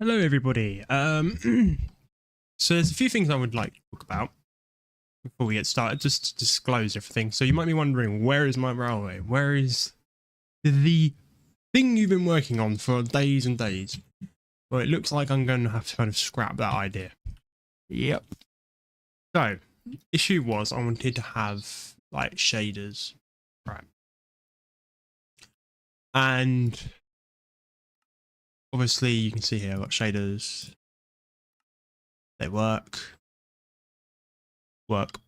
Hello, everybody. So there's a few things I would like to talk about before we get started, just to disclose everything. So you might be wondering, where is my railway? Where is the thing you've been working on for days and days? Well, it looks like I'm going to have to kind of scrap that idea. Yep. So, issue was I wanted to have like shaders, right? And obviously you can see here I've got shaders. They work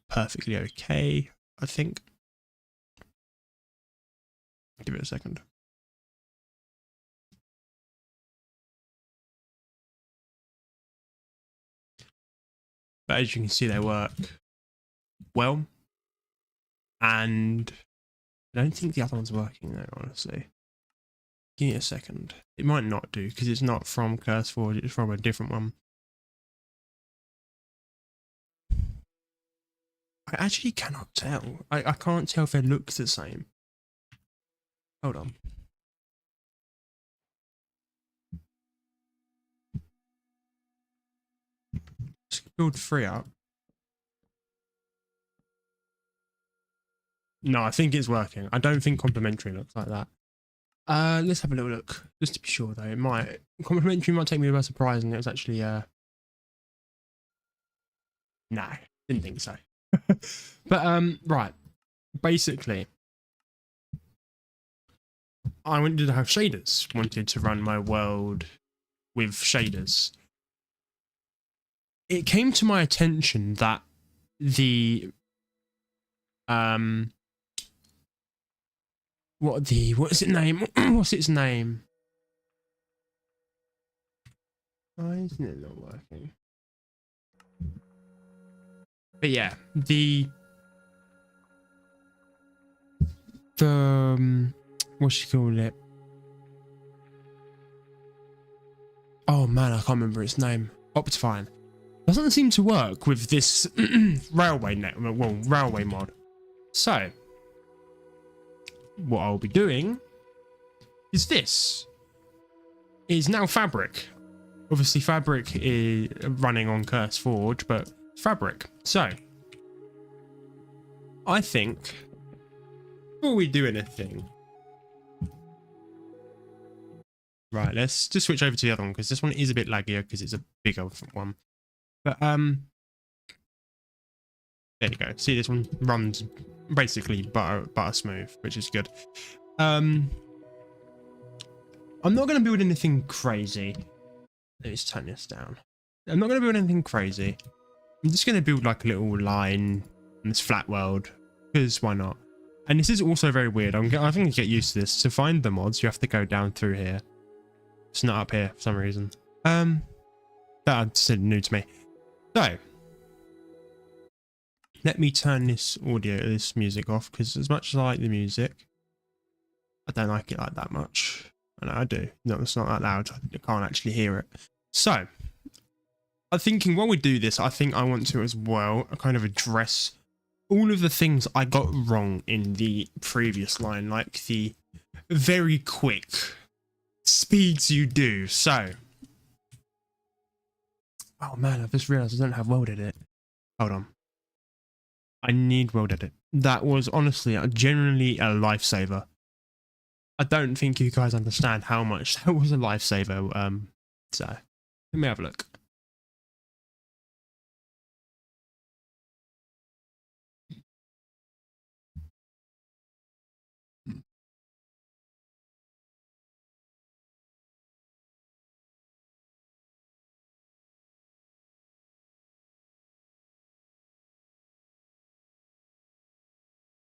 perfectly okay, I think. Give it a second. But as you can see, they work well. And I don't think the other one's working though, honestly. Give me a second. It might not do because it's not from CurseForge, it's from a different one. I actually cannot tell. I can't tell if they look the same. Hold on. Let's build 3 up. No, I think it's working. I don't think complementary looks like that. Let's have a little look. Just to be sure though, it might. Complementary might take me by surprise and it was actually no, didn't think so. But right. Basically, I wanted to have shaders. Wanted to run my world with shaders. It came to my attention that the what is its name? What's its name? Why isn't it not working? But yeah, the what you call it? Oh man, I can't remember its name. Optifine doesn't seem to work with this railway mod. So what I'll be doing is this. Is now Fabric. Obviously Fabric is running on CurseForge, but Fabric. So I think before we do anything, right, let's just switch over to the other one because this one is a bit laggier because it's a bigger one. But there you go. See, this one runs basically butter smooth, which is good. I'm not going to build anything crazy. Let's turn this down. I'm not going to build anything crazy. I'm just going to build like a little line in this flat world because why not? And this is also very weird. I think you get used to this. To find the mods, you have to go down through here. It's not up here for some reason. That's new to me. So let me turn this music off because as much as I like the music, I don't like it like that much. And I do. No, it's not that loud. I can't actually hear it. So I'm thinking while we do this, I think I want to as well kind of address all of the things I got wrong in the previous line, like the very quick speeds you do. So, oh man, I've just realized I don't have world edit. Hold on. I need world edit. That was honestly genuinely a lifesaver. I don't think you guys understand how much that was a lifesaver. So let me have a look.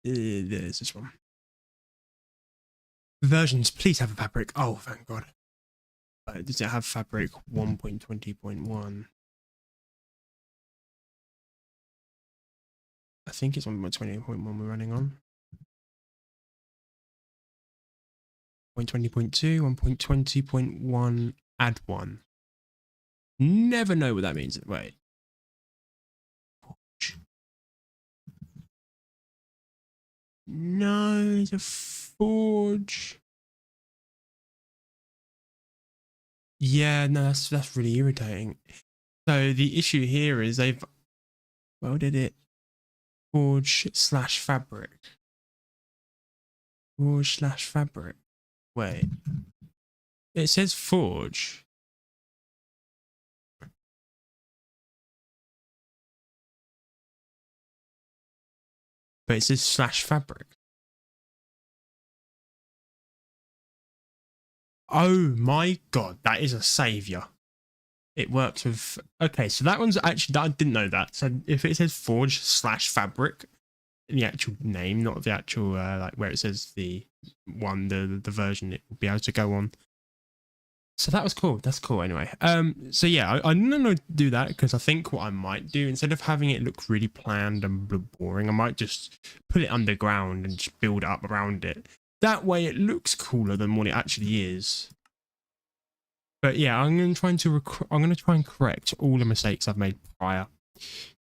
There's this one. Versions, please have a Fabric. Oh, thank God. Does it have Fabric 1.20.1? I think it's 1.20.1 we're running on. 1.20.2, 1.20.1, add 1. Never know what that means. Wait. No, it's a forge. Yeah, no, that's really irritating. So the issue here is they've welded it forge slash fabric. Forge slash fabric. Wait. It says forge. But it says slash fabric. Oh my god, that is a savior. It works with... Okay, so that one's actually... I didn't know that. So if it says forge slash fabric, the actual name, not the actual, like where it says the one, the version it will be able to go on. So that was cool. That's cool anyway. So yeah, I'm gonna do that because I think what I might do, instead of having it look really planned and boring, I might just put it underground and just build up around it. That way it looks cooler than what it actually is. But yeah, I'm gonna try and correct all the mistakes I've made prior.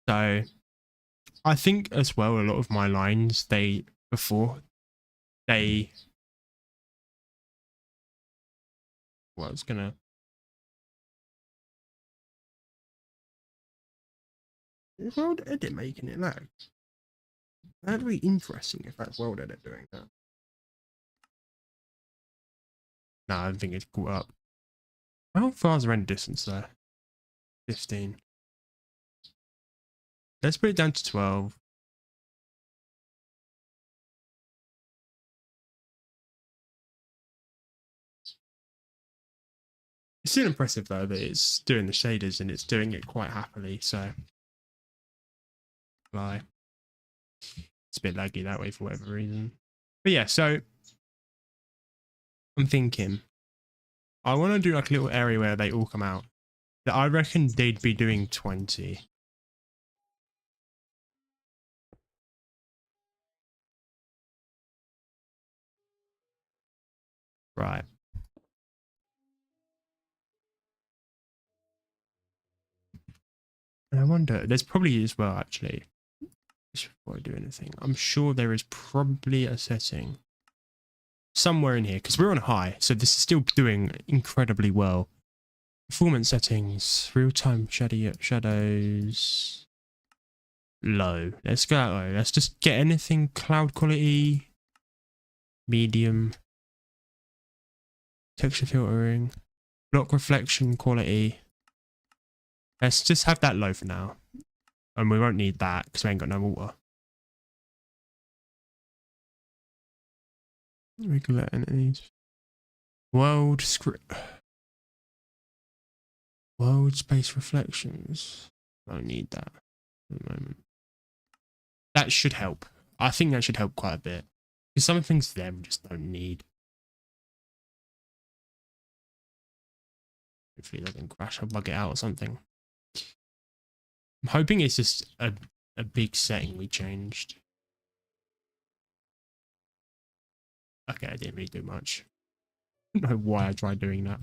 So I think as well, a lot of my lines well, I was gonna... Is World Edit making it lag? That'd be interesting if that's World Edit doing that. No, I don't think it's caught up. How far is the render distance there? 15. Let's put it down to 12. It's still impressive though that it's doing the shaders and it's doing it quite happily, so lie. It's a bit laggy that way for whatever reason. But yeah, so I'm thinking I want to do like a little area where they all come out. That I reckon they'd be doing 20. Right. And I wonder, there's probably as well actually, just before I do anything, I'm sure there is probably a setting somewhere in here because we're on high, so this is still doing incredibly well. Performance settings, real-time shadows, low. Let's go low. Let's just get anything cloud quality, medium, texture filtering, block reflection quality. Let's just have that low for now. And we won't need that because we ain't got no water. Regular entities. World script. World space reflections. I don't need that at the moment. That should help. I think that should help quite a bit. Because some things there we just don't need. Hopefully they can crash or bug it out or something. I'm hoping it's just a big setting we changed. Okay, I didn't really do much. I don't know why I tried doing that.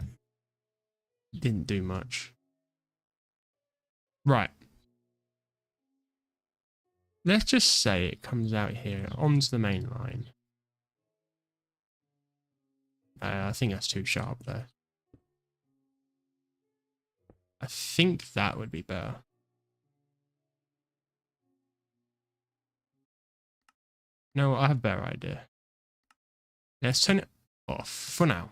Didn't do much. Right. Let's just say it comes out here onto the main line. I think that's too sharp though. I think that would be better. No, I have a better idea. Let's turn it off for now.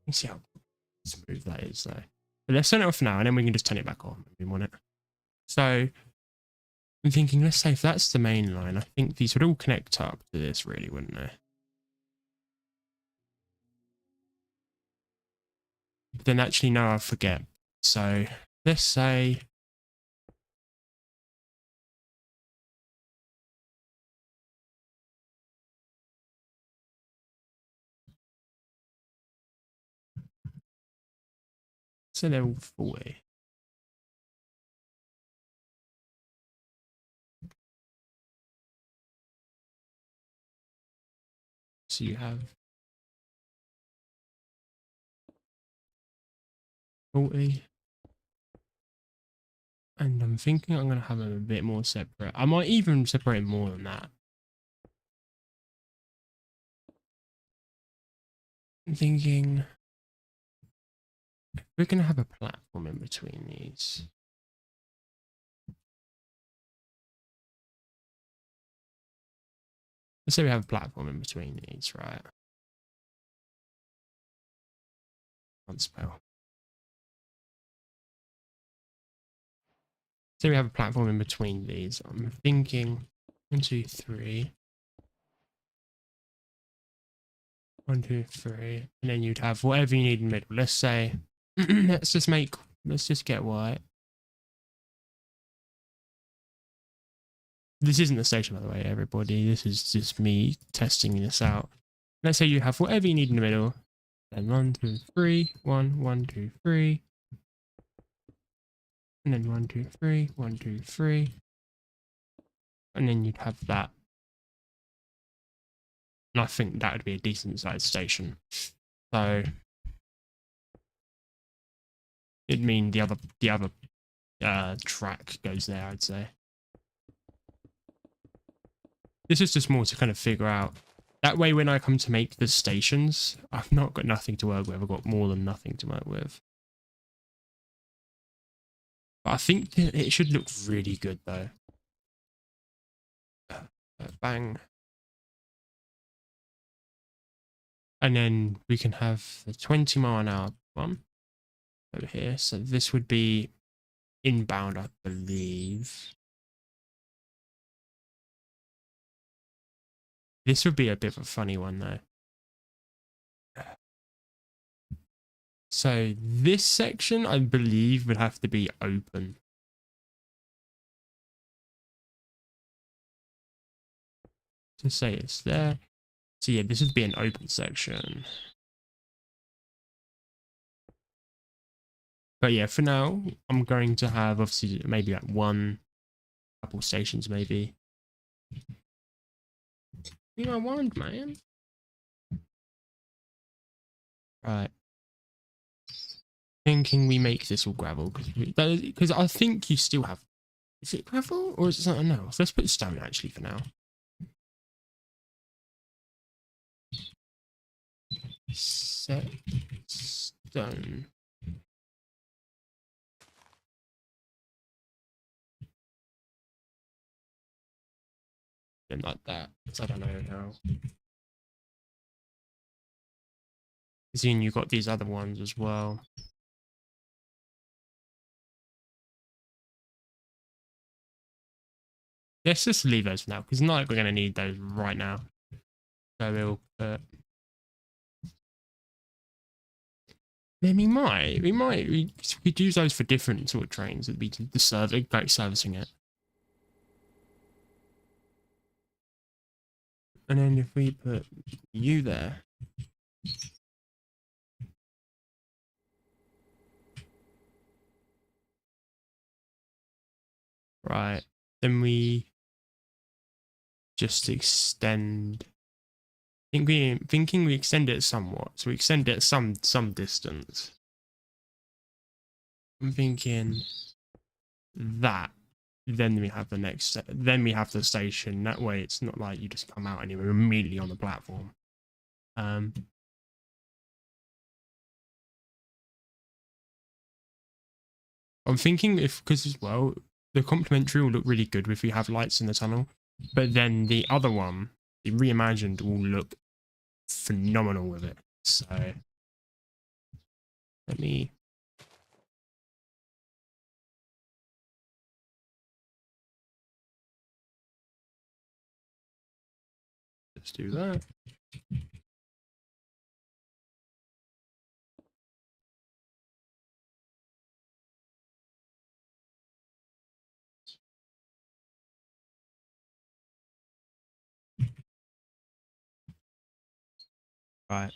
Let's see how smooth that is though. But let's turn it off for now and then we can just turn it back on if we want it. So I'm thinking, let's say if that's the main line, I think these would all connect up to this really, wouldn't they? But then actually, no, I forget. So let's say they're all 40. So you have 40. And I'm thinking I'm going to have them a bit more separate. I might even separate more than that. I'm thinking we're going to have a platform in between these. Let's say we have a platform in between these, right? Can't spell. So we have a platform in between these. I'm thinking 1, 2, 3. 1, 2, 3. And then you'd have whatever you need in the middle. Let's say, let's just get white. This isn't the station, by the way, everybody. This is just me testing this out. Let's say you have whatever you need in the middle. Then 1, 2, 3. 1, 1, 2, 3. And then 1, 2, 3. 1, 2, 3. And then you'd have that. And I think that would be a decent sized station. So it'd mean the other track goes there, I'd say. This is just more to kind of figure out. That way, when I come to make the stations, I've not got nothing to work with. I've got more than nothing to work with. But I think it should look really good, though. Bang. And then we can have the 20-mile-an-hour one over here. So this would be inbound, I believe. This would be a bit of a funny one, though. So this section, I believe, would have to be open. To say it's there. So yeah, this would be an open section. But yeah, for now, I'm going to have obviously maybe like couple stations maybe. You know, I want, man. Right. Thinking we make this all gravel because I think you still have. Is it gravel or is it something else? Let's put stone actually for now. Set stone. Like that. I don't know how. Seeing you got these other ones as well. Let's just leave those for now because it's not like we're going to need those right now. So we'll put. Then we could use those for different sort of trains. It'd be the service, like servicing it. And then if we put you there. Right. Then we just extend. Thinking we extend it somewhat. So we extend it some distance. I'm thinking that. Then we have the next. Then we have the station. That way, it's not like you just come out and you're immediately on the platform. I'm thinking because as well, the complementary will look really good if we have lights in the tunnel, but then the other one, the reimagined, will look phenomenal with it. So let me. Let's do that. Right.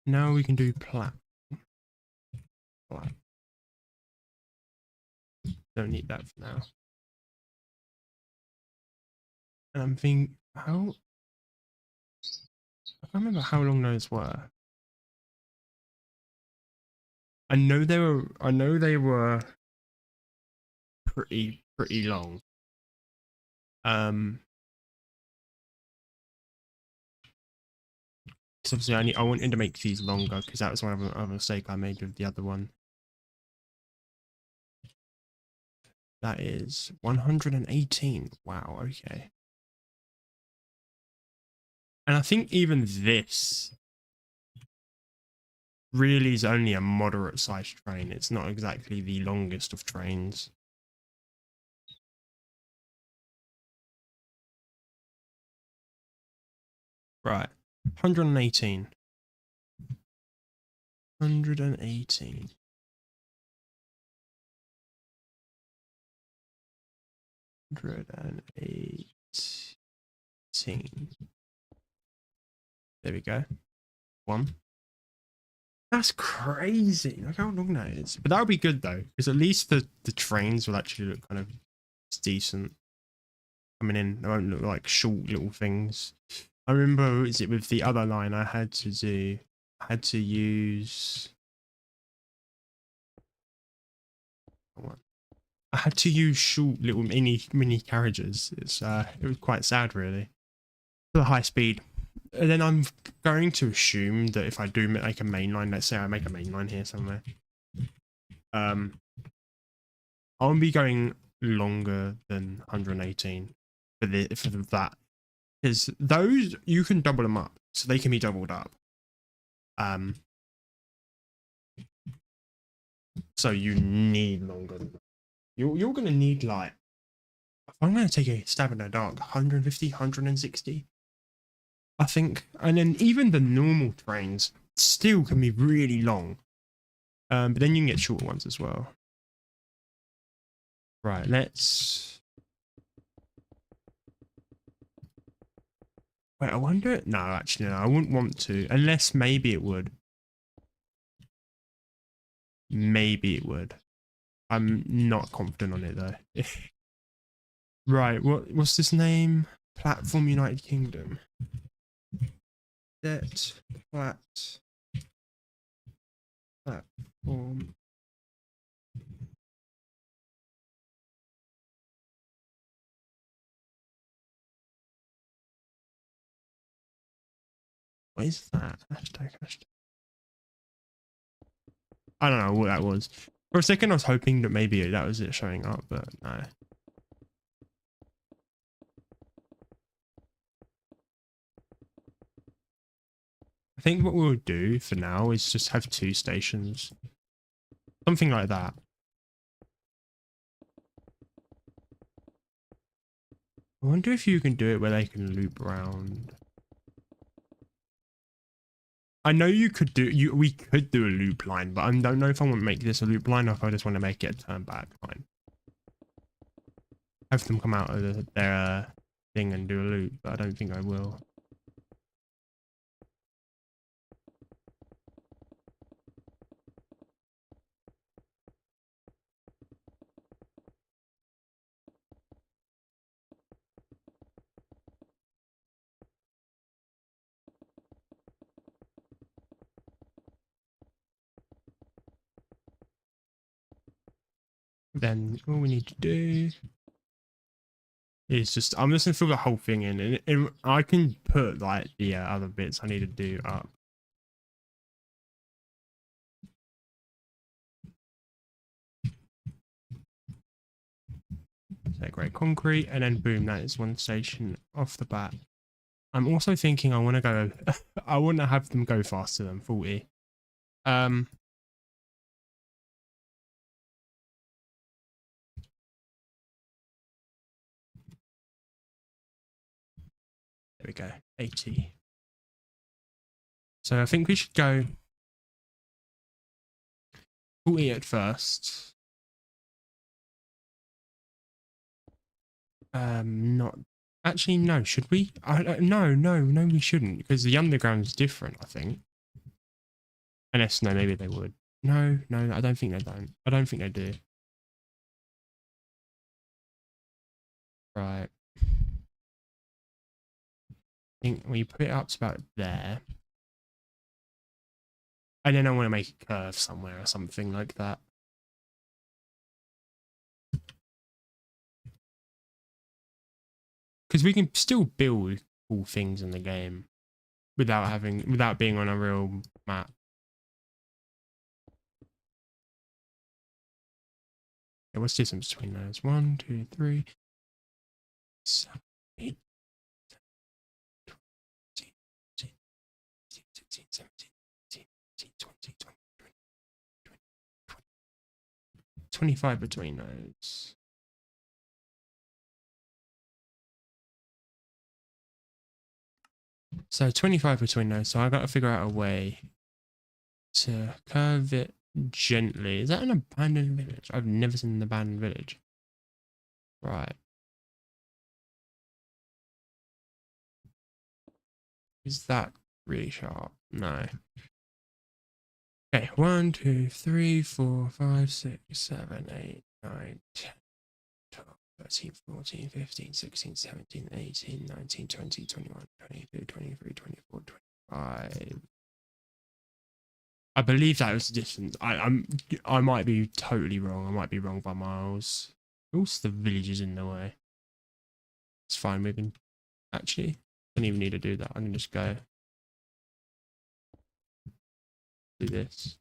Now we can do plat. Don't need that for now. And I'm thinking, I can't remember how long those were. I know they were pretty long. Because obviously I wanted to make these longer because that was one other mistake I made with the other one. That is 118. Wow, okay. And I think even this really is only a moderate sized train. It's not exactly the longest of trains. Right, 118. 118. There we go. One. That's crazy. Look how long that is. But that'll be good though, because at least the trains will actually look kind of decent coming in. They won't look like short little things. I remember, is it with the other line I had to use. I had to use short little mini carriages. It was quite sad really. For the high speed. And then I'm going to assume that if I do make a main line, let's say I make a main line here somewhere, I'll be going longer than 118 for that, because those you can double them up, so they can be doubled up. So you need longer. You're gonna need, like, if I'm gonna take a stab in the dark, 150, 160. I think, and then even the normal trains still can be really long, but then you can get shorter ones as well. Right, let's. Wait, I wonder. No, actually, no, I wouldn't want to, unless maybe it would. Maybe it would. I'm not confident on it though. Right, what's this name? Platform United Kingdom. Platform. What is that? Hashtag. I don't know what that was. For a second, I was hoping that maybe that was it showing up, but no. I think what we'll do for now is just have 2 stations. Something like that. I wonder if you can do it where they can loop around. I know you could do, we could do a loop line, but I don't know if I want to make this a loop line or if I just want to make it a turn back line. Have them come out of their thing and do a loop, but I don't think I will. Then all we need to do is just, I'm just gonna fill the whole thing in, and I can put like the other bits I need to do up. So great concrete, and then boom, that is 1 station off the bat. I'm also thinking I want to go, I want to have them go faster than 40. There we go, 80. So I think we should go 40 at first. Not actually, no, should we? No, we shouldn't, because the underground is different, I think. Unless, no, maybe they would. No, I don't think they don't. I don't think they do. Right. I think when you put it up to about there. And then I want to make a curve somewhere or something like that. Because we can still build cool things in the game. without being on a real map. Okay, what's the distance between those? 1, 2, 3, 7, 8, 16, 17, 18, 19, 20, 25 between those. So 25 between those. So I got to figure out a way to curve it gently. Is that an abandoned village? I've never seen an abandoned village. Right. Is that really sharp? No. Okay, 1, 2, 3, 4, 5, 6, 7, 8, 9, 10, 12, 13, 14, 15, 16, 17, 18, 19, 20, 21, 22, 23, 24, 25. I believe that was the distance. I might be totally wrong. I might be wrong by miles. Also, the village is in the way. It's fine. We can actually don't even need to do that. I can just go do this.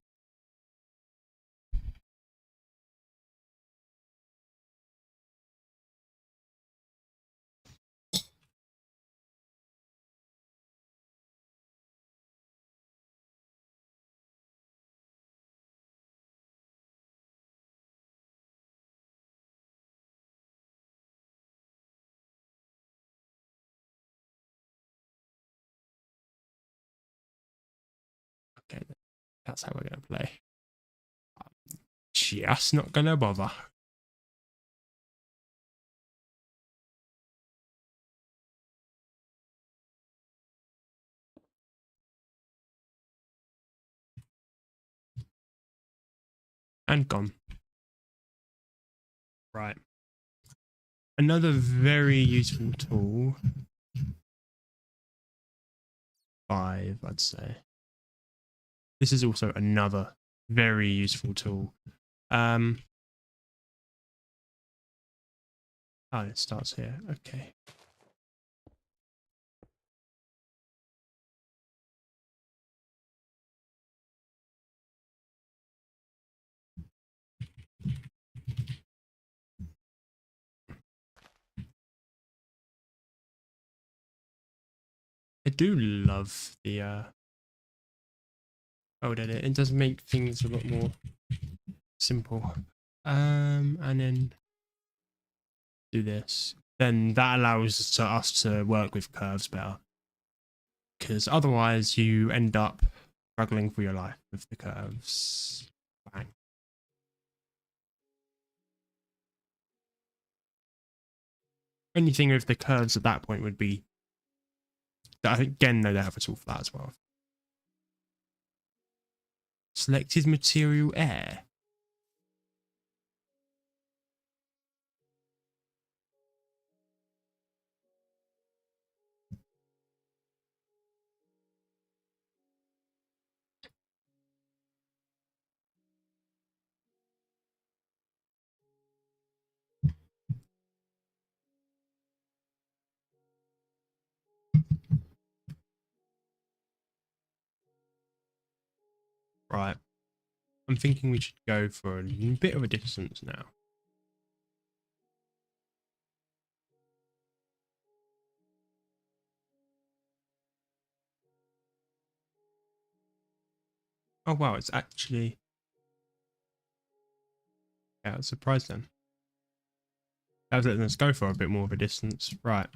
Okay, that's how we're gonna play. I'm just not gonna bother. And gone. Right. Another very useful tool. 5, I'd say. This is also another very useful tool. Oh, it starts here. Okay. I do love the old edit. It does make things a lot more simple. And then do this. Then that allows us to work with curves better. Because otherwise you end up struggling for your life with the curves. Bang. Only thing with the curves at that point would be that, again, though, they have a tool for that as well. Selected material air. Right. I'm thinking we should go for a bit of a distance now. Oh wow, it's actually... Yeah, I was surprised then. I was letting us go for a bit more of a distance. Right.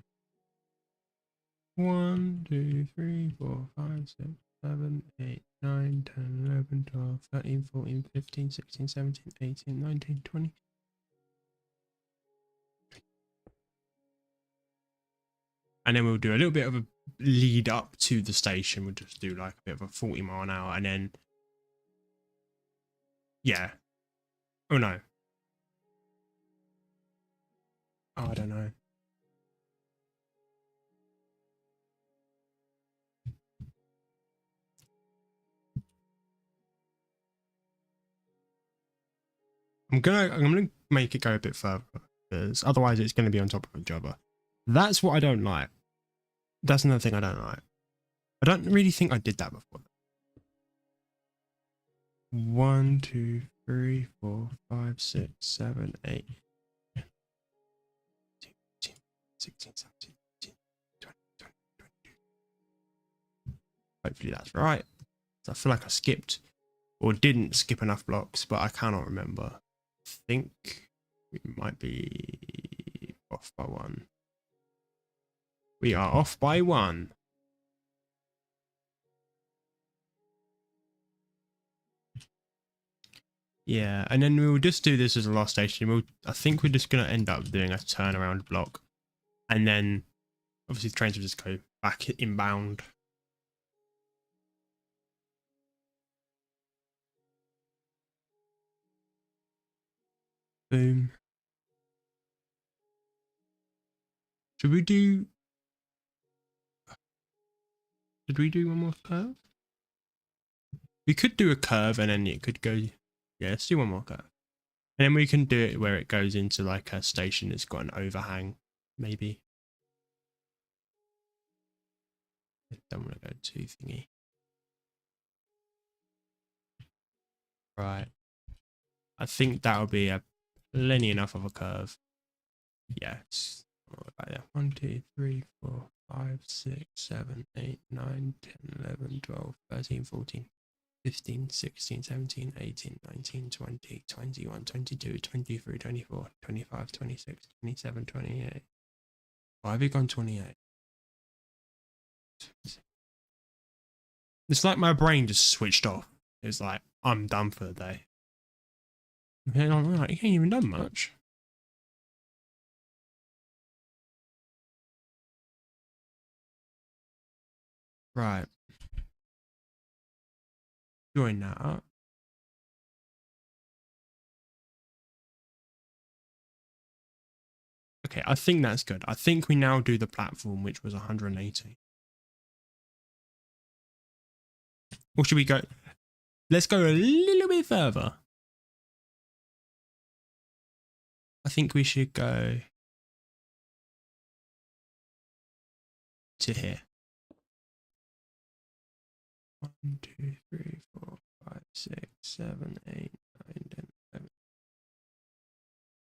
1, 2, 3, 4, 5, 6, 7, 8, 9, 10, 11, 12, 13, 14, 15, 16, 17, 18, 19, 20. And then we'll do a little bit of a lead up to the station. We'll just do like a bit of a 40 mile an hour and then... Yeah. Oh no. Oh, I don't know. I'm gonna make it go a bit further, because otherwise it's gonna be on top of each other. That's what I don't like. That's another thing I don't like. I don't really think I did that before. 1, 2, 3, 4, 5, 6, 7, 8, 16, 17, 18, 20, 22. Hopefully that's right. So I feel like I skipped or didn't skip enough blocks, but I cannot remember. I think we might be off by 1. We are off by 1. Yeah, and then we'll just do this as a last station. I think we're just going to end up doing a turnaround block. And then, obviously, the trains will just go back inbound. Boom. Should we do... Did we do one more curve? We could do a curve and then it could go... Yeah, let's do one more curve. And then we can do it where it goes into like a station that's got an overhang, maybe. I don't want to go too thingy. Right. I think that'll be a plenty enough of a curve. Yeah, it's about there. 1, 2, 3, 4, 5, 6, 7, 8, 9, 10, 11, 12, 13, 14, 15, 16, 17, 18, 19, 20, 21, 22, 23, 24, 25, 26, 27, 28. Why have you gone 28? It's like my brain just switched off. It's like, I'm done for the day. And I'm like, you ain't even done much. Right. Join that up. Okay, I think that's good. I think we now do the platform, which was 180. Or should we go? Let's go a little bit further. I think we should go to here. 1, 2, 3, 4, 5, 6, 7, 8, 9, 10, 11,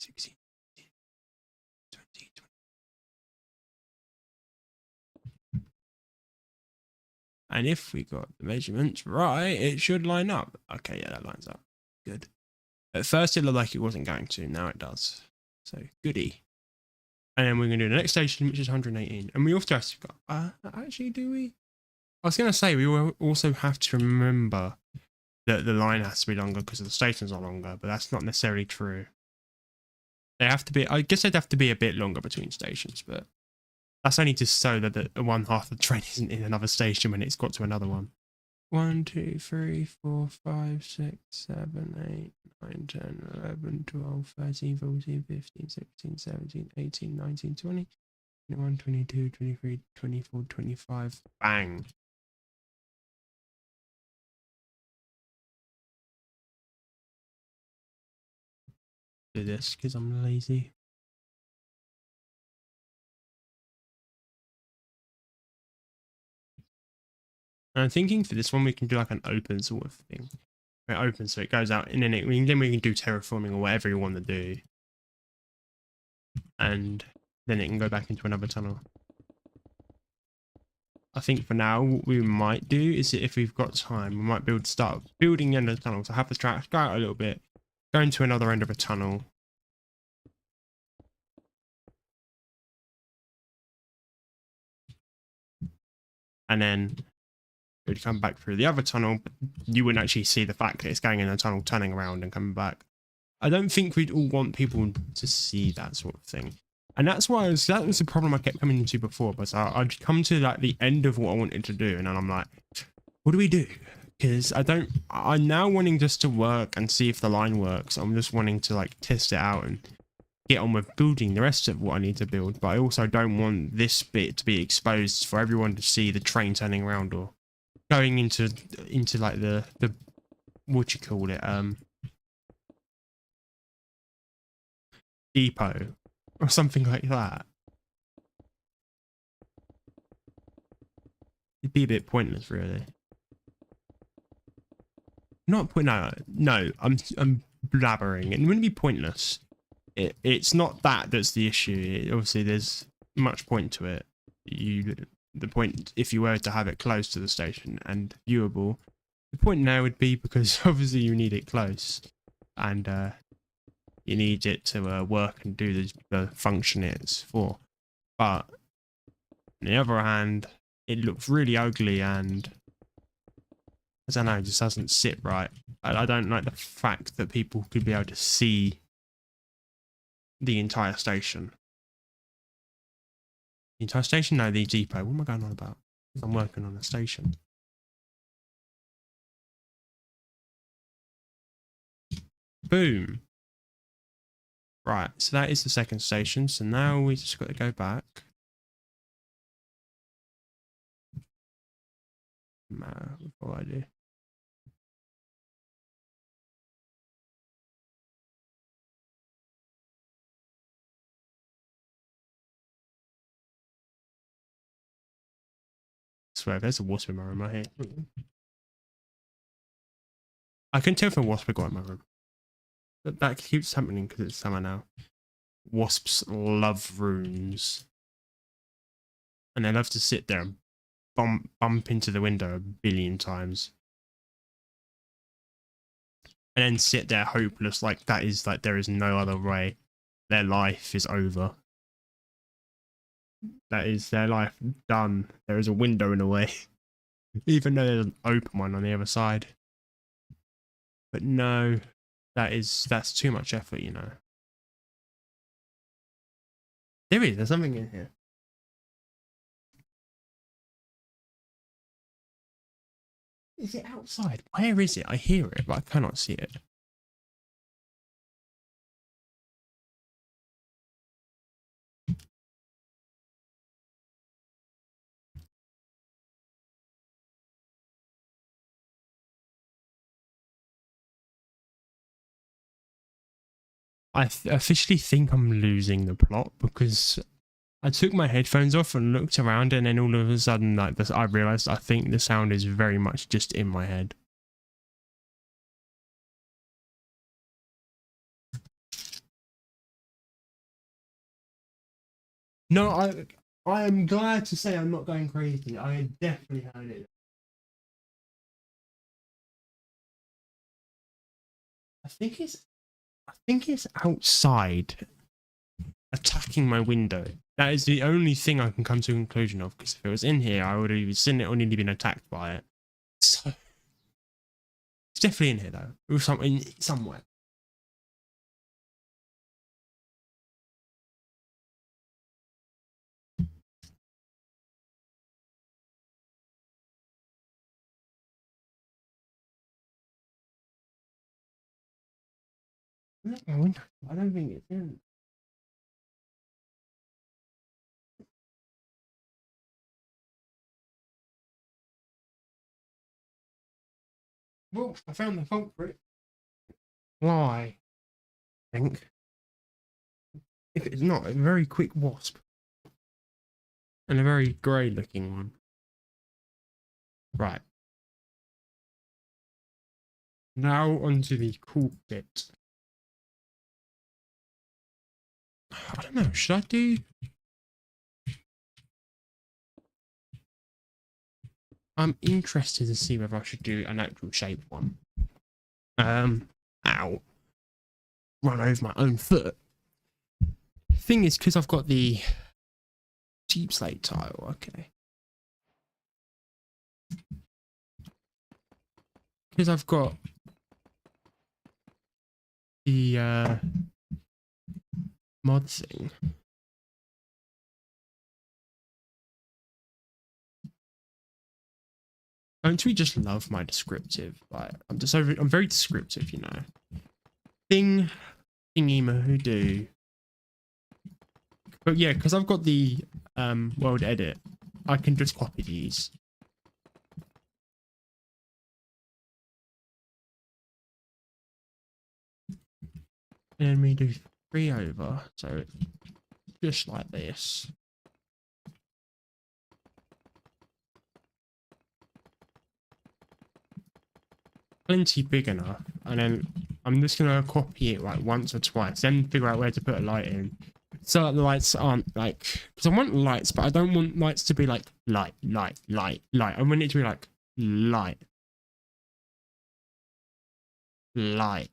16, 20, 20. And if we got the measurements right, it should line up. Okay, yeah, that lines up. Good. At first it looked like it wasn't going to, now it does. So, goody. And then we're going to do the next station, which is 118. And we also have to go, actually, do we? I was going to say, we will also have to remember that the line has to be longer because the stations are longer, but that's not necessarily true. They have to be, I guess they'd have to be a bit longer between stations, but that's only just so that the one half of the train isn't in another station when it's got to another one. 1, 2, 3, 4, 5, 6, 7, 8, 9, 10, 11, 12, 13, 14, 15, 16, 17, 18, 19, 20, 21, 22, 23, 24, 25. Bang. Do this because I'm lazy. And I'm thinking for this one we can do like an open sort of thing. It opens so it goes out and then then we can do terraforming or whatever you want to do. And then it can go back into another tunnel. I think for now what we might do is that if we've got time, we might start building the end of the tunnel. So have the tracks go out a little bit, go into another end of a tunnel. And then it would come back through the other tunnel, but you wouldn't actually see the fact that it's going in the tunnel, turning around and coming back. I don't think we'd all want people to see that sort of thing. And that's why that was the problem I kept coming into before, but I'd come to like the end of what I wanted to do and then I'm like, what do we do? Because I'm now wanting just to work and see if the line works. I'm just wanting to like test it out and get on with building the rest of what I need to build. But I also don't want this bit to be exposed for everyone to see the train turning around or going into like the what you call it, depot or something like that. it'd be a bit pointless, really. Not point. No, no. I'm blabbering. It wouldn't be pointless. It's not that's the issue. Obviously, there's much point to it. The point, if you were to have it close to the station and viewable, the point now would be because obviously you need it close, and you need it to work and do the function it's for. But on the other hand, it looks really ugly, and I don't know, it just doesn't sit right. I don't like the fact that people could be able to see the entire station. The entire station? No, the depot. What am I going on about? I'm working on a station. Boom. Right, so that is the second station. So now we just got to go back. What do I do? I swear, there's a wasp in my room right here. I can tell if a wasp got in my room. That keeps happening because it's summer now. Wasps love rooms. And they love to sit there and bump into the window a billion times. And then sit there hopeless, like that is like there is no other way. Their life is over. That is their life done. There is a window in the way. Even though there's an open one on the other side. But no, that's too much effort, you know. There's something in here. Is it outside? Where is it? I hear it, but I cannot see it. I officially think I'm losing the plot because I took my headphones off and looked around, and then all of a sudden, like this, I realized I think the sound is very much just in my head. No, I am glad to say I'm not going crazy. I definitely heard it. I think it's outside attacking my window. That is the only thing I can come to a conclusion of, because if it was in here, I would have either seen it or nearly been attacked by it. So it's definitely in here though. It was somewhere. Look my window. I don't think it's in. Well, I found the culprit. Why? I think. If it's not, a very quick wasp. And a very grey looking one. Right. Now onto the cool bit. I don't know, should I do... I'm interested to see whether I should do an actual shape one. Ow. Run over my own foot. Thing is, because I've got the deep slate tile, okay. Because I've got the mod thing. Don't we just love my descriptive? Like, I'm very descriptive, you know. Thingy mo do. But yeah, because I've got the world edit, I can just copy these. And then we do 3 over, so just like this. plenty big enough, and then I'm just gonna copy it like once or twice, then figure out where to put a light in. So that the lights aren't like, because I want lights, but I don't want lights to be like light, light, light, light. I want it to be like light, light.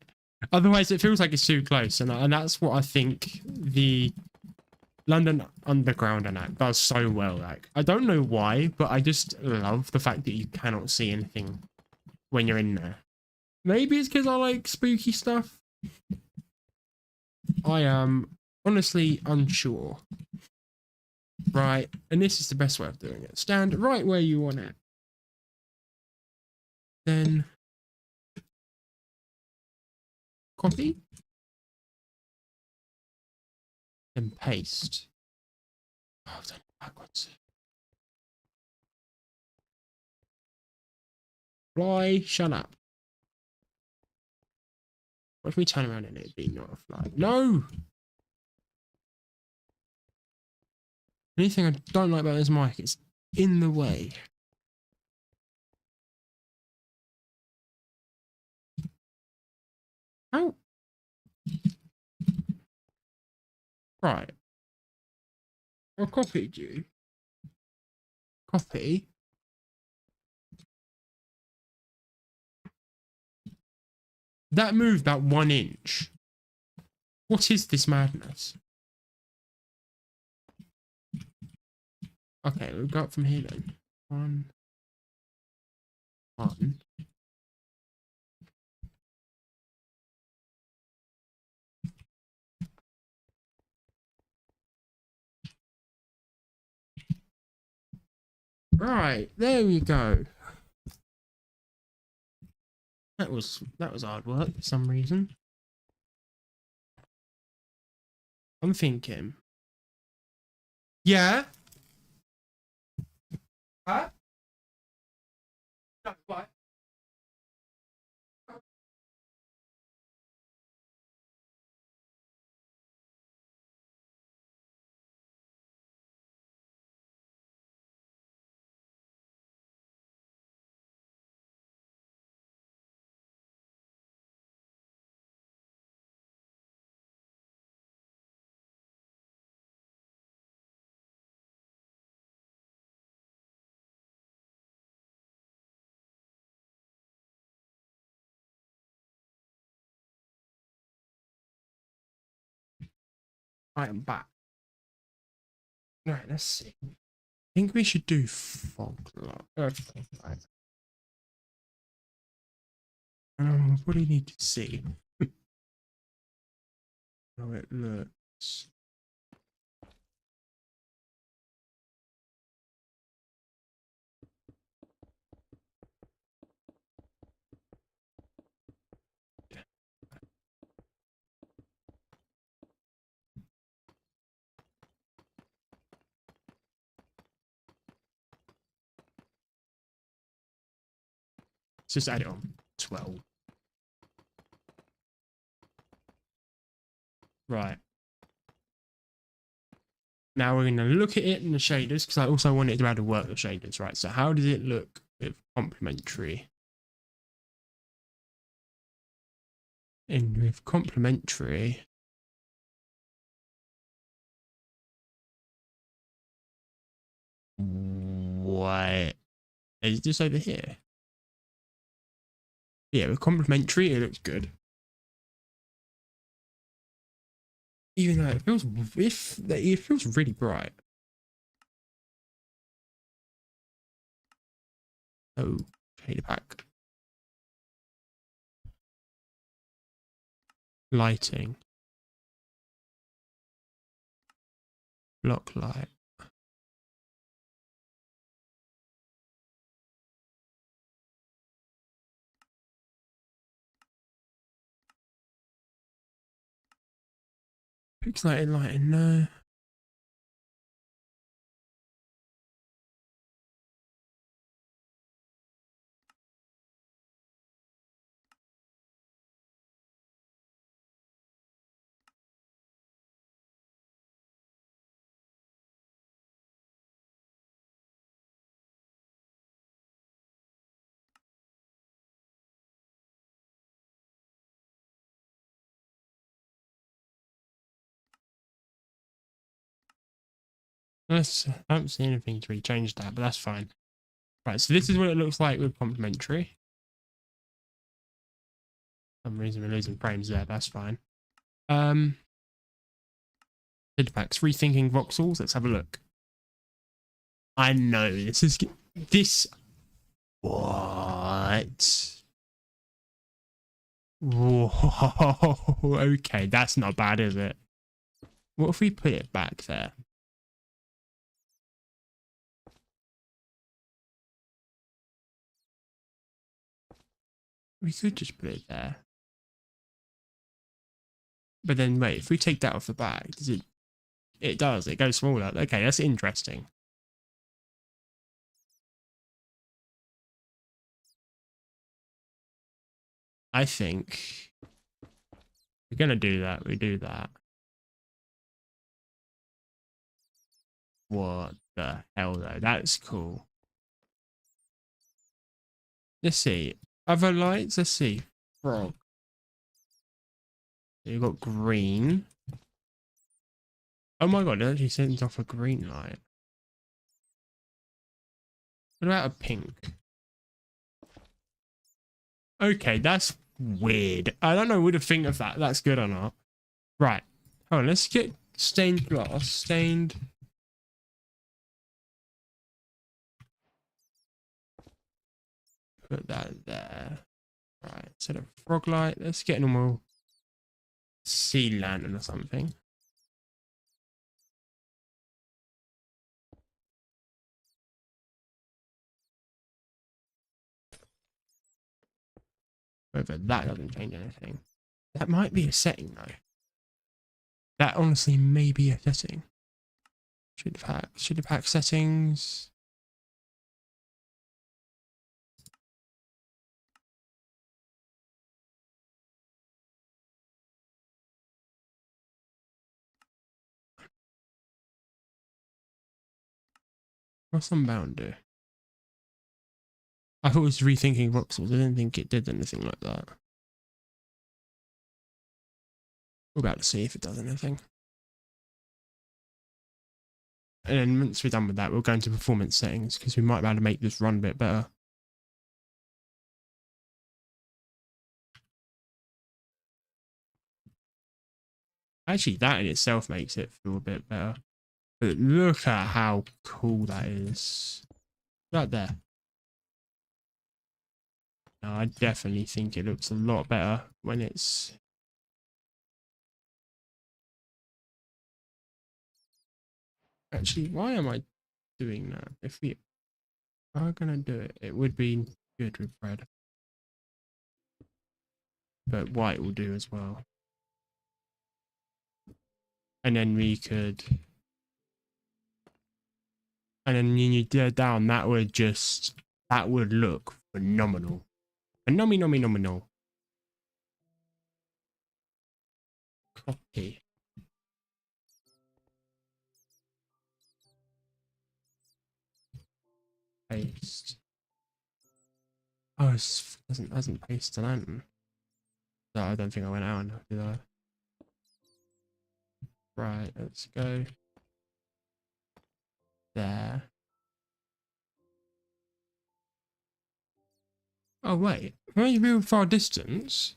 Otherwise, it feels like it's too close, and that's what I think the London Underground and that does so well. Like, I don't know why, but I just love the fact that you cannot see anything when you're in there. Maybe it's because I like spooky stuff. I am honestly unsure. Right, and this is the best way of doing it. Stand right where you want it. Then copy. Then paste. Oh, I've done it backwards. Fly, shut up. What if we turn around and it'd be not a fly? No! Anything I don't like about this mic is in the way. How? Right. I copied you. Copy. That moved about 1 inch. What is this madness? Okay, we'll go up from here then. 1, 1. Right, there we go. That was hard work for some reason. I'm thinking. Yeah. Huh? What? I am back. Right, let's see. I think we should do fog light. What do you need to see? How it looks. Let's just add it on 12. Right. Now we're going to look at it in the shaders, because I also want it to be able to work with shaders, right? So how does it look with complementary? And with complementary, what is this over here? Yeah, with complementary, it looks good. Even though it feels really bright. Oh, shader pack. Lighting. Block light. Pixelated lighting, no. I don't see anything to really change that, but that's fine. Right, so this is what it looks like with complementary. For some reason we're losing frames there, that's fine. Packs, rethinking voxels. Let's have a look. I know this. What? Whoa. Okay, that's not bad, is it? What if we put it back there? We could just put it there. But then wait, if we take that off the back, does it? It does. It goes smaller. Okay, that's interesting. I think we're gonna do that. We do that. What the hell though? That's cool. Let's see. Other lights. Let's see. Frog. You've got green. Oh my god, it actually sends off a green light. What about a pink? Okay, that's weird. I don't know what to think of that. That's good or not. Right. Hold on, let's get stained glass. Stained. Put that there. Right. Instead of frog light, let's get a normal sea lantern or something. Whether that doesn't change anything. That might be a setting though. That honestly may be a setting. Shader pack settings. What's Unbound do? I thought it was rethinking voxels. I didn't think it did anything like that. We're about to see if it does anything. And then once we're done with that, we'll go into performance settings because we might be able to make this run a bit better. Actually, that in itself makes it feel a bit better. But look at how cool that is. Right there. Now, I definitely think it looks a lot better when it's... Actually, why am I doing that? If we are going to do it, it would be good with red. But white will do as well. And then we could... And then when you do it down, that would look phenomenal. Phenomenal. Copy. Paste. Oh, it hasn't pasted lantern. No, I don't think I went out enough, did I? Right, let's go there. Oh wait, when you move far distance,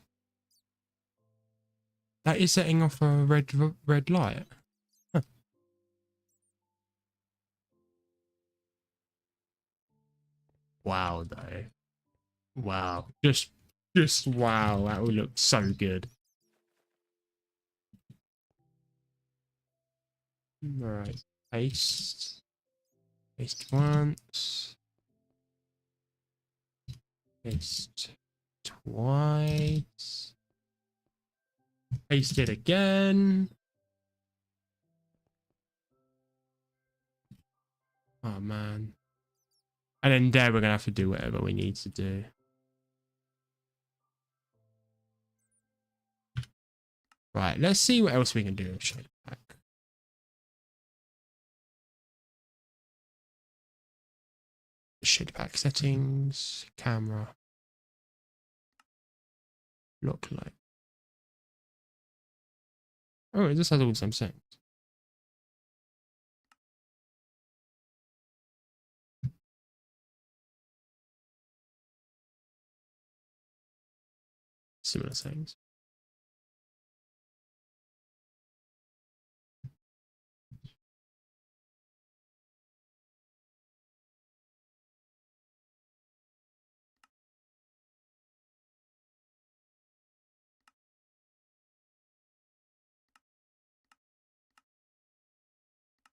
that is setting off a red light. Huh. Wow, though. Wow, just wow. That would look so good. Right, paste once, paste twice, paste it again. Oh man. And then there we're gonna have to do whatever we need to do. Right, let's see what else we can do with shader pack. Shader pack settings, camera, lock light. Oh, it just has all the same settings. similar settings.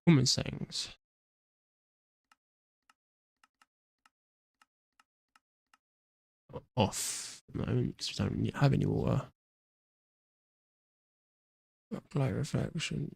Performance settings. Off at the moment because we don't have any water. Light reflection.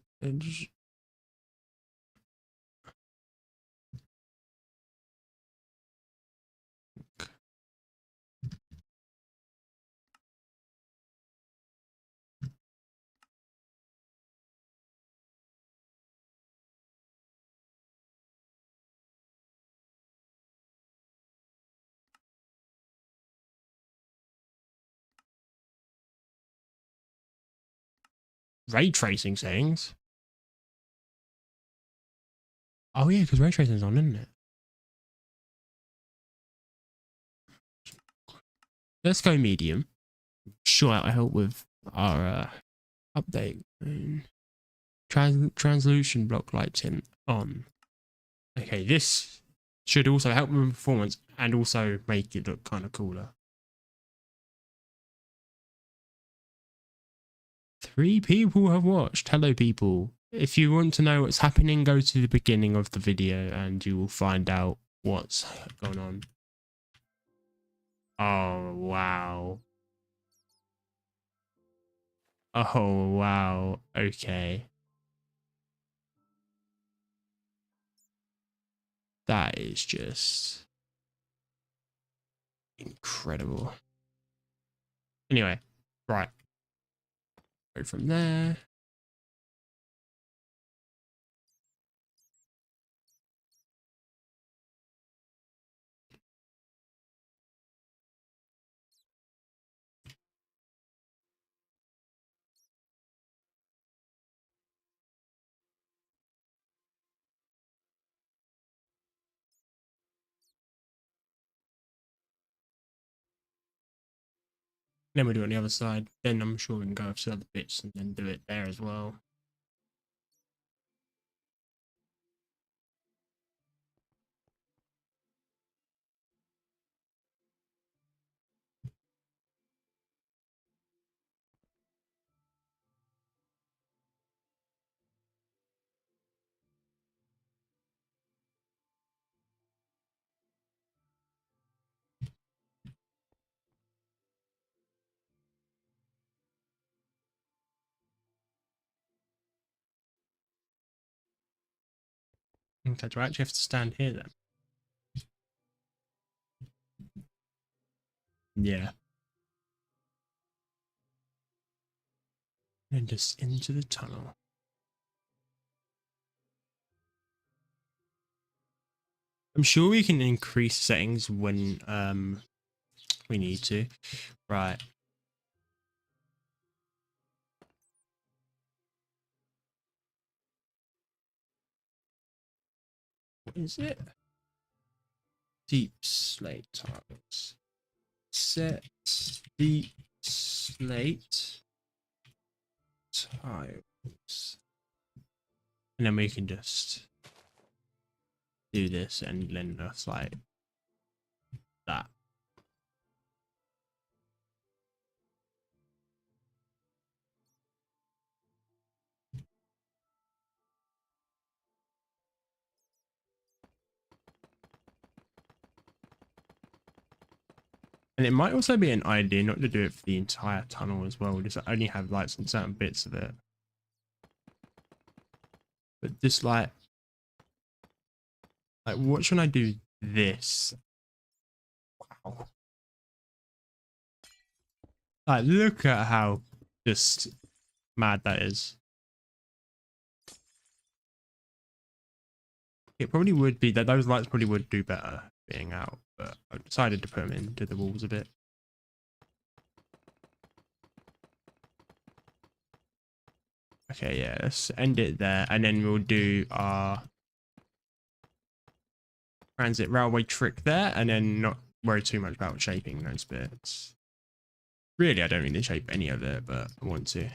Ray tracing settings. Oh yeah, because ray tracing is on, isn't it? Let's go medium. Sure, that'll help with our update. Translution block light tint on. Okay, this should also help with performance and also make it look kind of cooler. 3 people have watched. Hello, people. If you want to know what's happening, go to the beginning of the video and you will find out what's going on. Oh, wow. Oh, wow. Okay. That is just incredible. Anyway, right. Go from there. Then we do it on the other side. Then I'm sure we can go to other bits and then do it there as well. Okay, do I actually have to stand here then? Yeah. And just into the tunnel. I'm sure we can increase settings when we need to. Right. What is it? Deep slate tiles. Set deep slate tiles. And then we can just do this and then just like that. And it might also be an idea not to do it for the entire tunnel as well, just only have lights on certain bits of it. But just like watch when I do this. Wow. Like, look at how just mad that is. It probably would be that those lights probably would do better being out, but I decided to put them into the walls a bit. Okay, yeah, let's end it there, and then we'll do our transit railway trick there, and then not worry too much about shaping those bits. Really, I don't need to shape any of it, but I want to.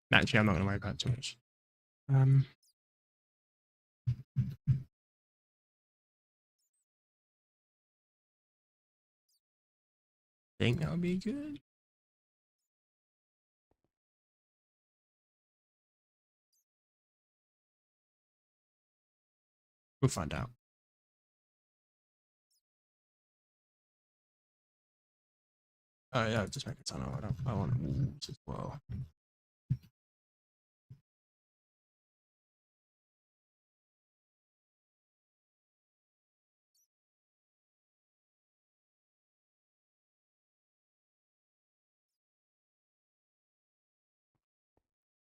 Actually, I'm not going to worry about it too much. I think that would be good. We'll find out. Oh yeah, just make a tunnel. I want walls as well.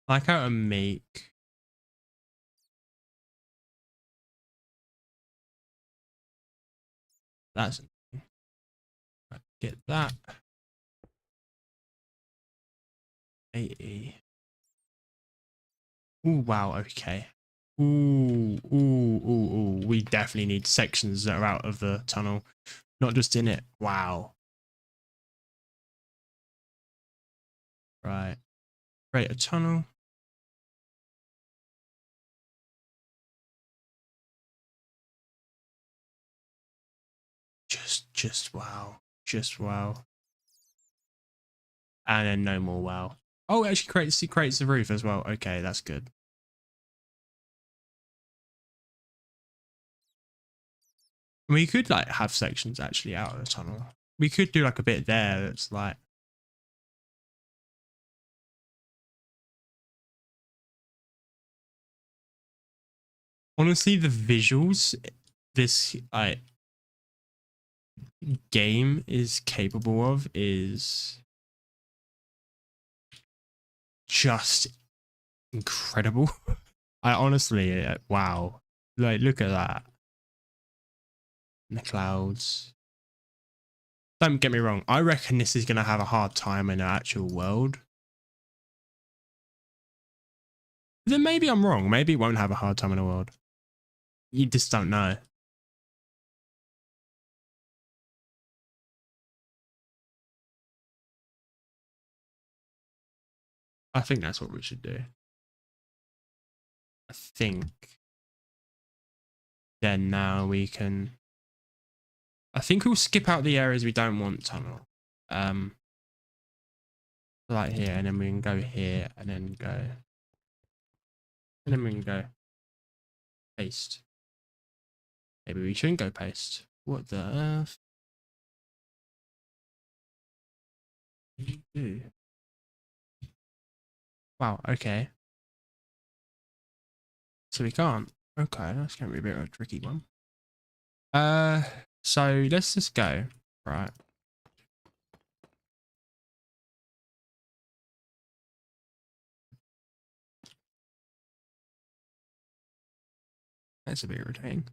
Like how to make that's get that 80. Oh wow, okay. Ooh. We definitely need sections that are out of the tunnel, not just in it. Wow. Right. Create a tunnel. Just wow. Just wow. And then no more wow. Oh, it actually creates the roof as well. Okay, that's good. We could like have sections actually out of the tunnel. We could do like a bit there that's like honestly the visuals this game is capable of is just incredible. I honestly wow. Like look at that. In the clouds. Don't get me wrong. I reckon this is going to have a hard time in the actual world. Then maybe I'm wrong. Maybe it won't have a hard time in the world. You just don't know. I think that's what we should do. I think then now we can. I think we'll skip out the areas we don't want tunnel. Like here, and then we can go here, and then go. And then we can go paste. Maybe we shouldn't go paste. What the earth? What do you do? Wow, okay. So we can't. Okay, that's gonna be a bit of a tricky one. So let's just go. Right. That's a bit irritating.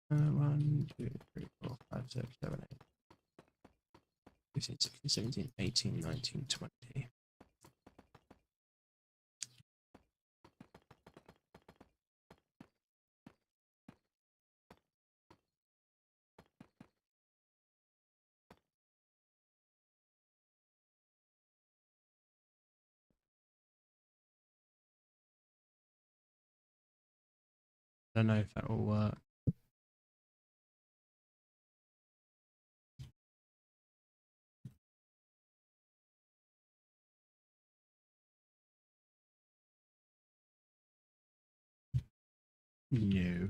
One, two, three, four, five, six, seven, 8, 15, 16, 17, 18, 19, 20. I don't know if that will work. No.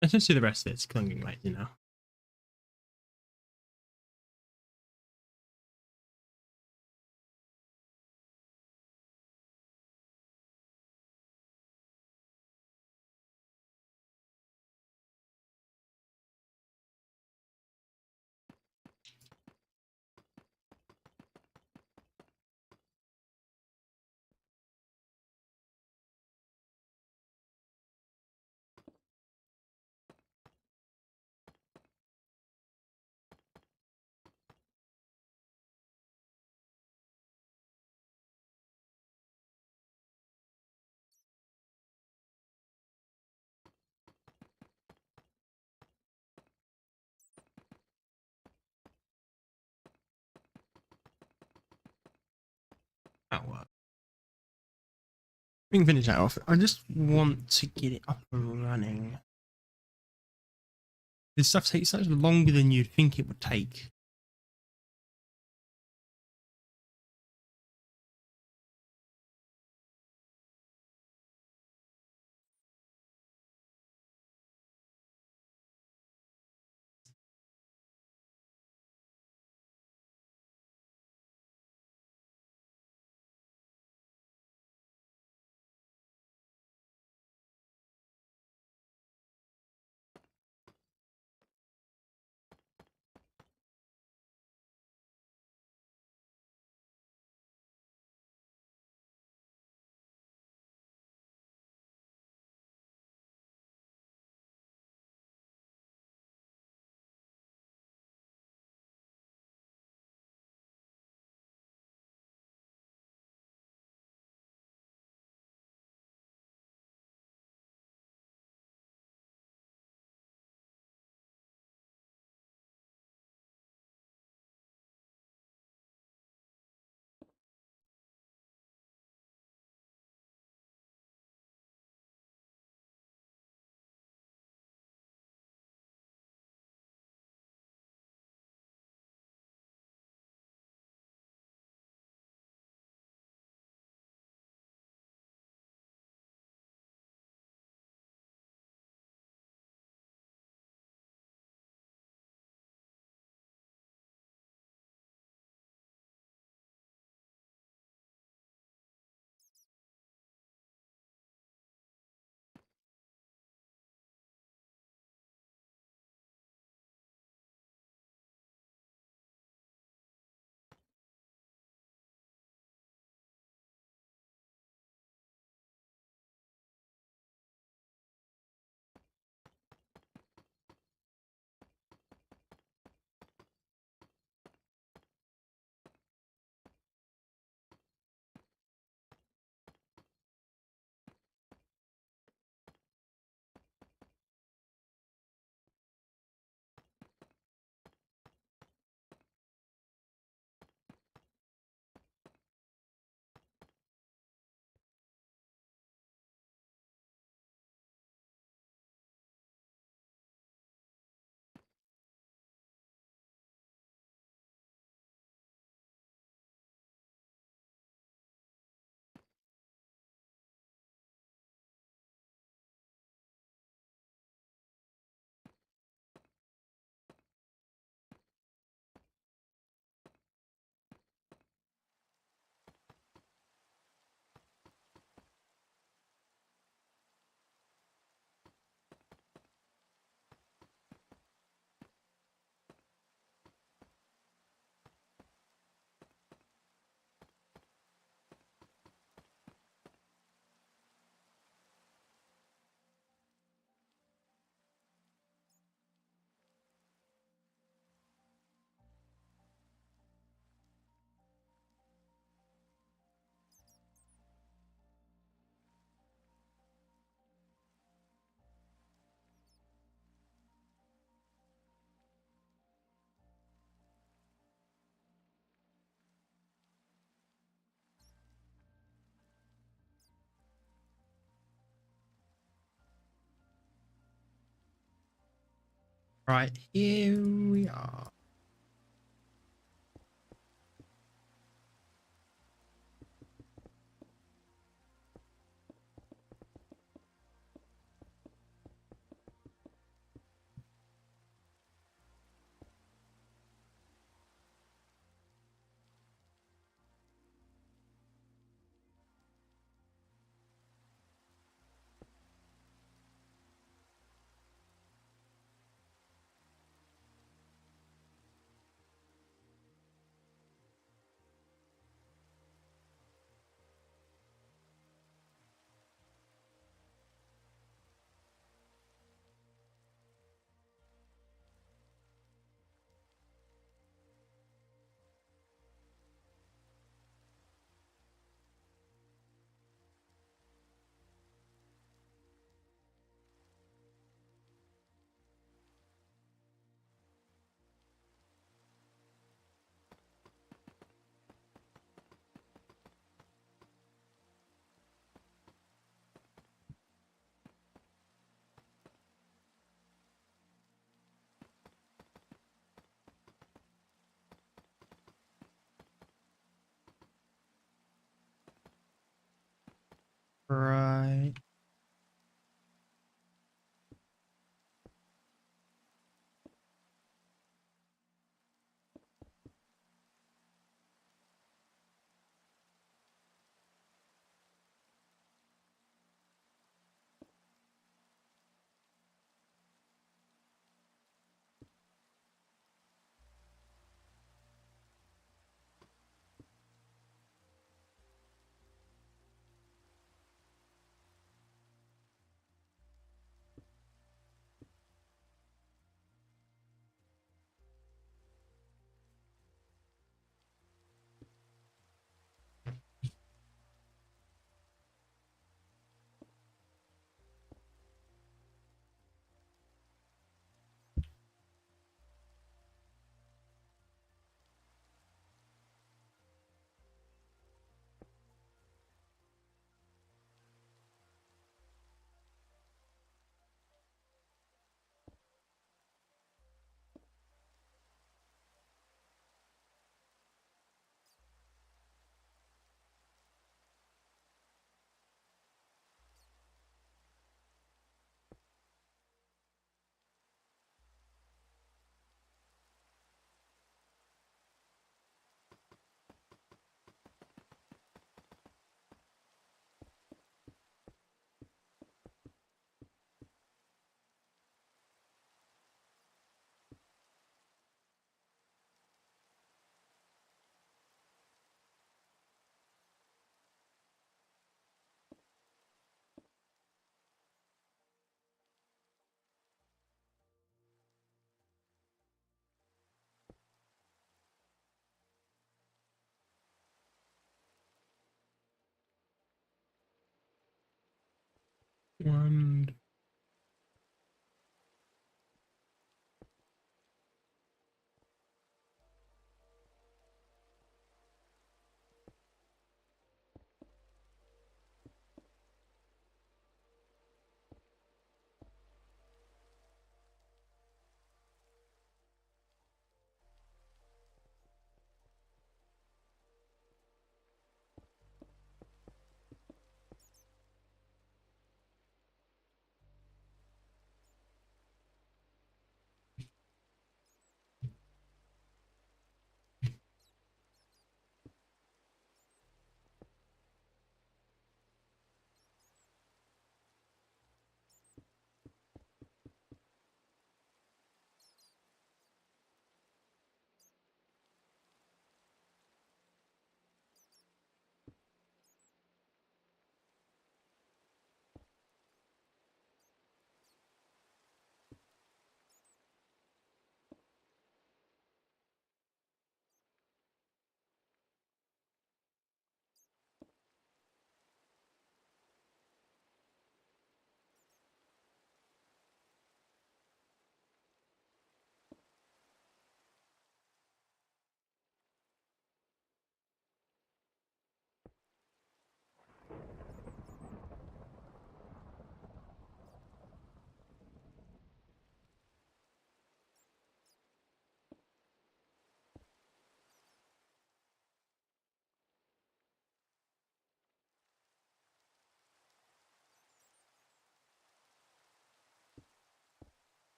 Let's just do the rest of it. It's getting late, you know. That'll work. We can finish that off. I just want to get it up and running. This stuff takes much longer than you'd think it would take. Right, here we are. Right. One.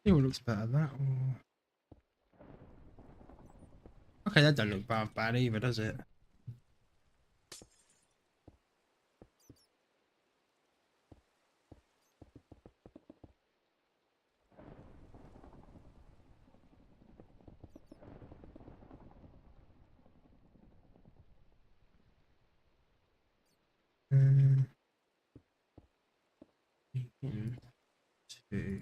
See what looks better, that or... Okay, that doesn't look bad either, does it? Um, begin to...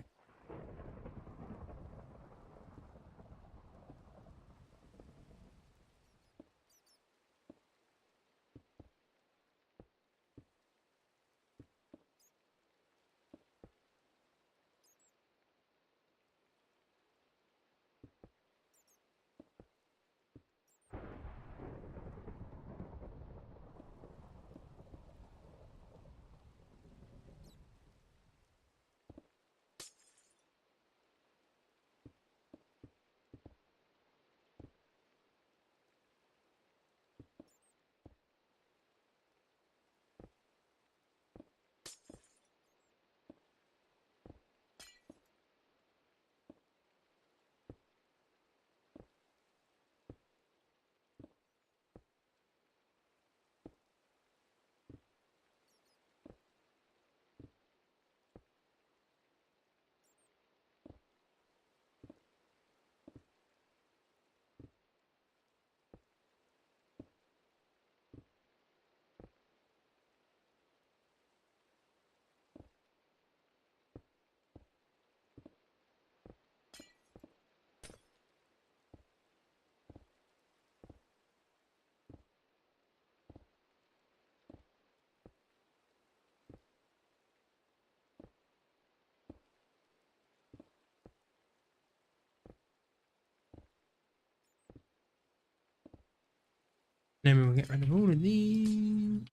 Then we'll get rid of all of these.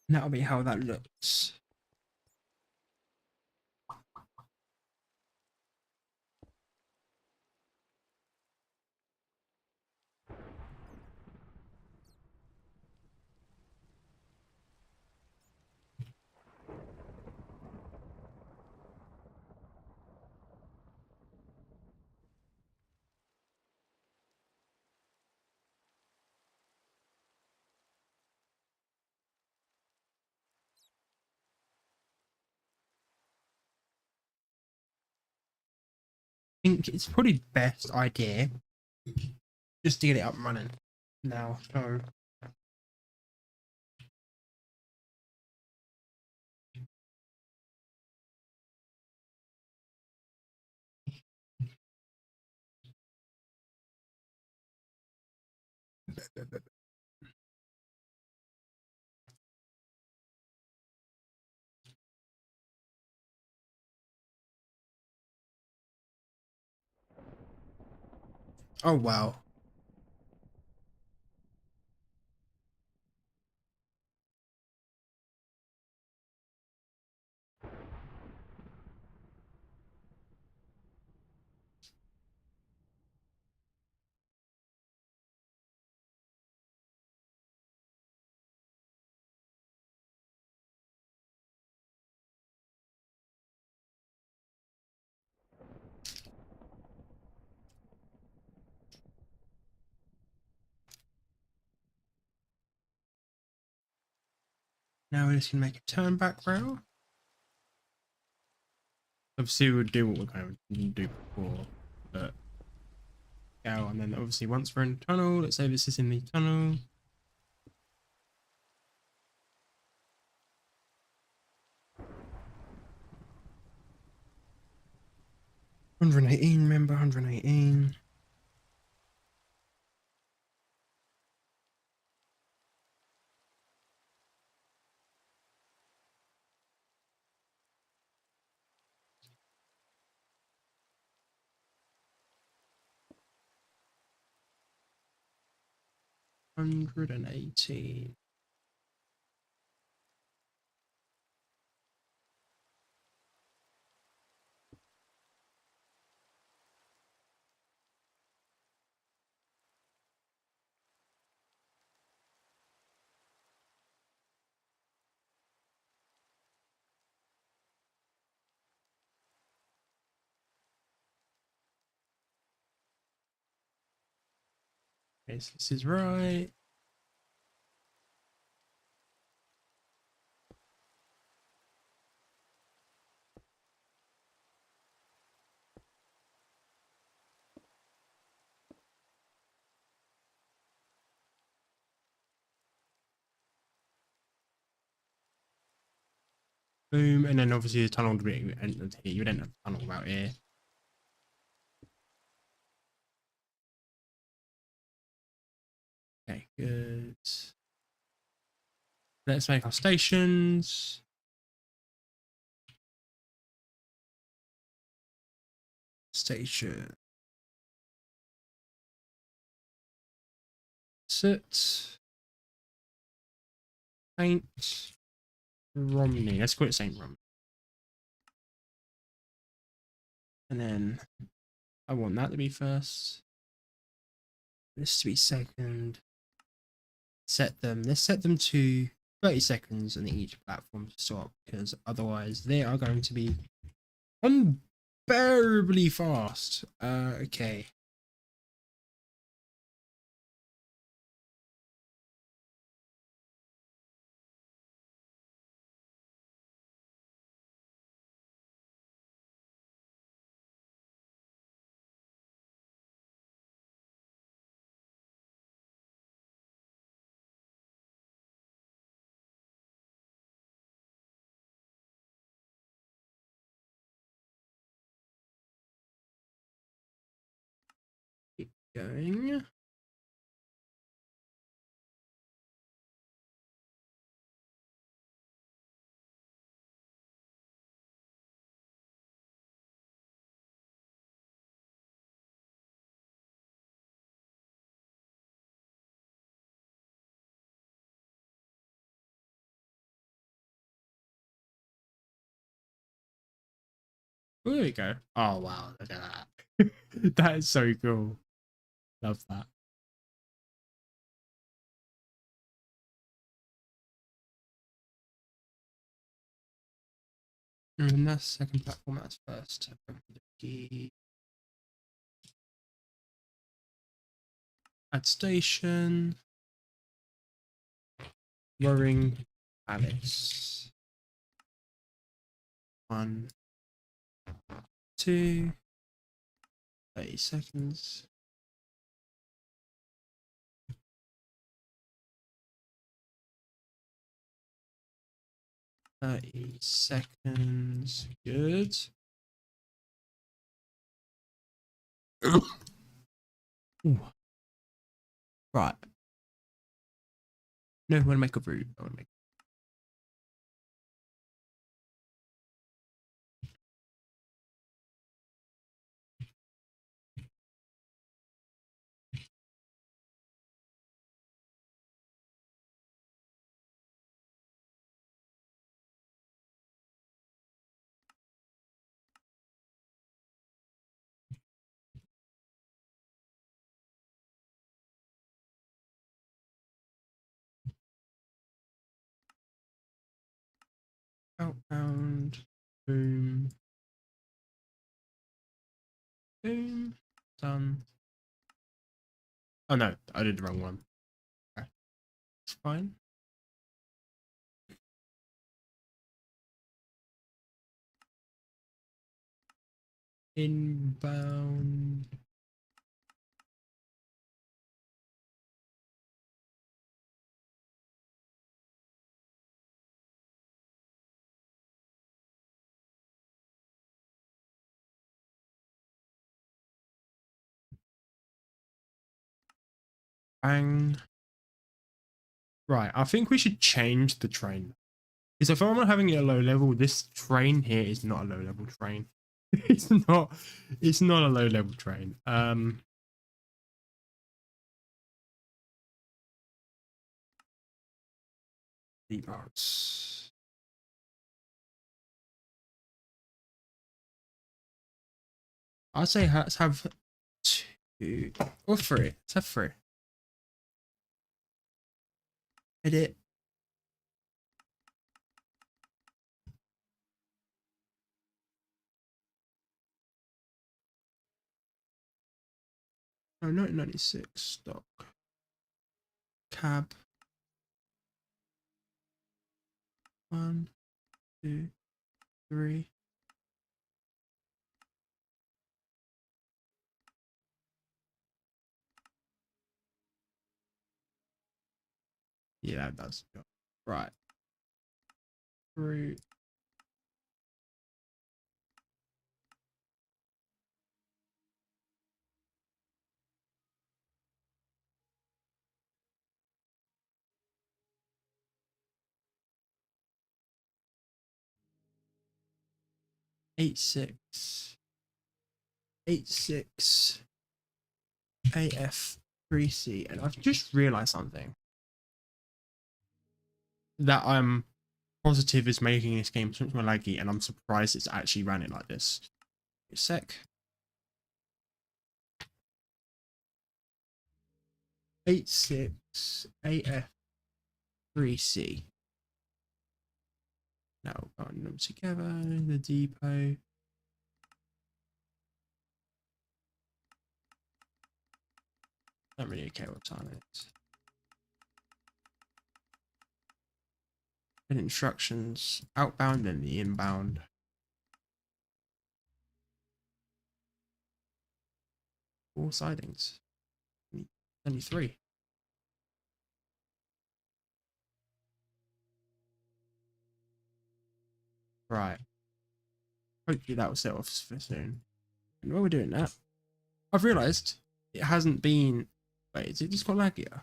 And that'll be how that looks. I think it's probably the best idea just to get it up and running now. So oh wow. Now we're just gonna make a turn background. Obviously we'll do what we're going to do before, but go, and then obviously once we're in the tunnel, let's say this is in the tunnel. Remember 118. $118. Okay, so this is right. Boom, and then obviously the tunnel would be entered here. You would enter the tunnel about here. Okay, good. Let's make our stations. Station. Sit. Saint Romney. Let's call it Saint Romney. And then I want that to be first. This to be second. Set them. Let's set them to 30 seconds on each platform to stop, because otherwise they are going to be unbearably fast. Okay. Keep going. Oh, there we go. Oh wow, look at that. That is so cool. Love that. And that's second platform, that's first. Add station. Roaring Alice. 1, 2, 30 seconds. 30 seconds. Good. Ooh. Right. No, I want to make a route. I want to make outbound. Boom. Boom. Done. Oh no, I did the wrong one. Okay. It's fine. Inbound. Bang. Right, I think we should change the train. Because if I'm not having it at low level, this train here is not a low level train. It's not a low level train. Deep arts. I'd say let's have 2 or 3. Let's have 3. Edit. Oh, 1996 stock. Cab. 1, 2, 3. Yeah, that does. Right. 3. 86. 86. AF 3C. And I've just realized something that I'm positive is making this game so much more laggy, and I'm surprised it's actually running like this. A sec. 86 AF 3C. Now putting them together, the depot. Don't really care what time it is. And instructions, outbound and the inbound. Four sidings. Only 3. Right. Hopefully that will set off for soon. And while we're doing that, I've realised it hasn't been. Wait, is it just got laggier?